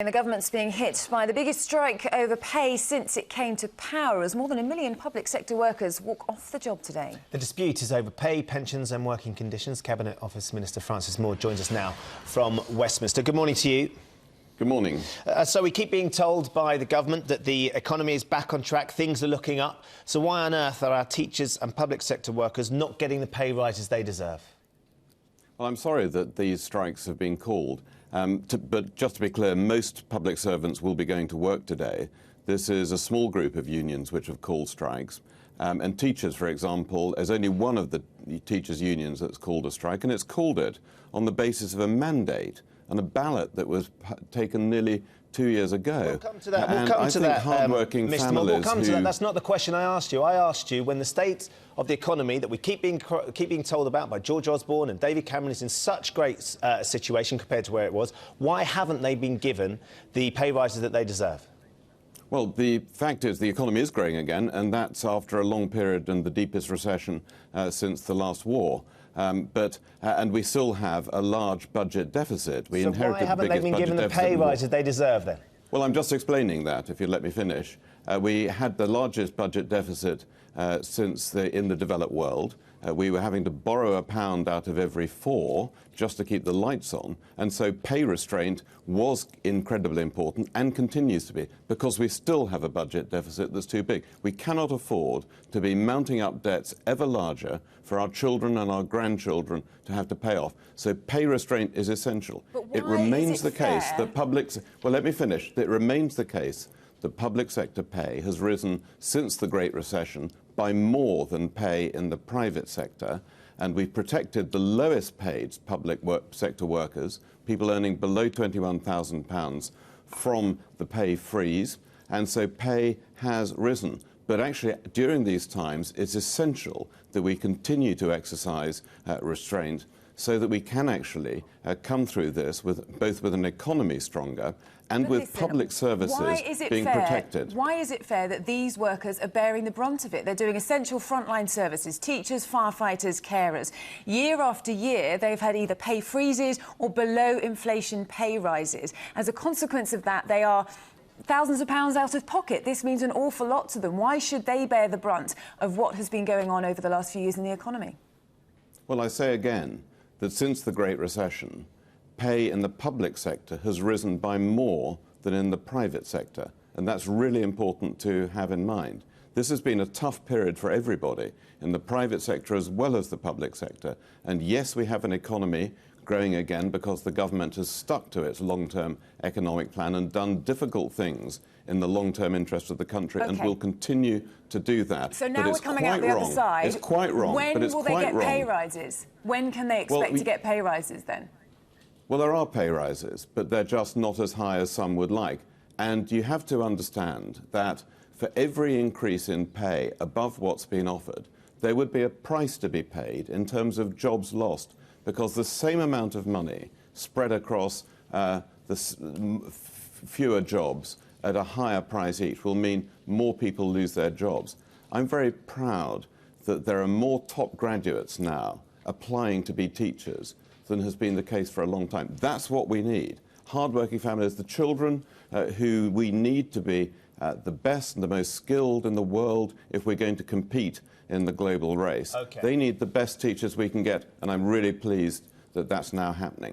And the government's being hit by the biggest strike over pay since it came to power, as more than 1 million public sector workers walk off the job today. The dispute is over pay, pensions and working conditions. Cabinet Office Minister Francis Maude joins us now from Westminster. Good morning to you. Good morning. So we keep being told by the government that the economy is back on track, things are looking up. So why on earth are our teachers and public sector workers not getting the pay rises they deserve? Well, I'm sorry that these strikes have been called. But just to be clear, most public servants will be going to work today. This is a small group of unions which have called strikes. And teachers, for example, there's only one of the teachers' unions that's called a strike, and it's called it on the basis of a mandate and a ballot that was taken nearly 2 years ago. We'll come to that. We'll come to that, hardworking Mr. Moore, we'll come to that. That's not the question I asked you. I asked you when the state of the economy that we keep being told about by George Osborne and David Cameron is in such great situation compared to where it was, why haven't they been given the pay rises that they deserve? Well, the fact is the economy is growing again, and that's after a long period and the deepest recession since the last war. And we still have a large budget deficit. We inherited why haven't the biggest they been given the deficit pay rises they deserve then? Well, I'm just explaining that, if you let me finish. We had the largest budget deficit in the developed world. We were having to borrow £1 out of every 4 just to keep the lights on. And so pay restraint was incredibly important and continues to be, because we still have a budget deficit that's too big. We cannot afford to be mounting up debts ever larger for our children and our grandchildren to have to pay off. So pay restraint is essential. It remains the case that well, let me finish. It remains the case that public sector pay has risen since the Great Recession by more than pay in the private sector, and we've protected the lowest paid public sector workers, people earning below £21,000, from the pay freeze, and so pay has risen. But actually, during these times, it's essential that we continue to exercise restraint so that we can actually come through this both with an economy stronger and with public services being protected. Why is it fair that these workers are bearing the brunt of it? They're doing essential frontline services, teachers, firefighters, carers. Year after year, they've had either pay freezes or below inflation pay rises. As a consequence of that, they are thousands of pounds out of pocket. This means an awful lot to them. Why should they bear the brunt of what has been going on over the last few years in the economy? Well, I say again that since the Great Recession, pay in the public sector has risen by more than in the private sector, and that's really important to have in mind. This has been a tough period for everybody, in the private sector as well as the public sector. And yes, we have an economy growing again because the government has stuck to its long-term economic plan and done difficult things in the long-term interest of the country, and will continue to do that. So now we're coming out the other side. It's quite wrong. When will they get pay rises? When can they expect to get pay rises then? Well, there are pay rises, but they're just not as high as some would like. And you have to understand that for every increase in pay above what's been offered, there would be a price to be paid in terms of jobs lost, because the same amount of money spread across fewer jobs at a higher price each will mean more people lose their jobs. I'm very proud that there are more top graduates now applying to be teachers than has been the case for a long time. That's what we need. Hard-working families, the children who we need to be the best and the most skilled in the world if we're going to compete in the global race. They need the best teachers we can get, and I'm really pleased that that's now happening.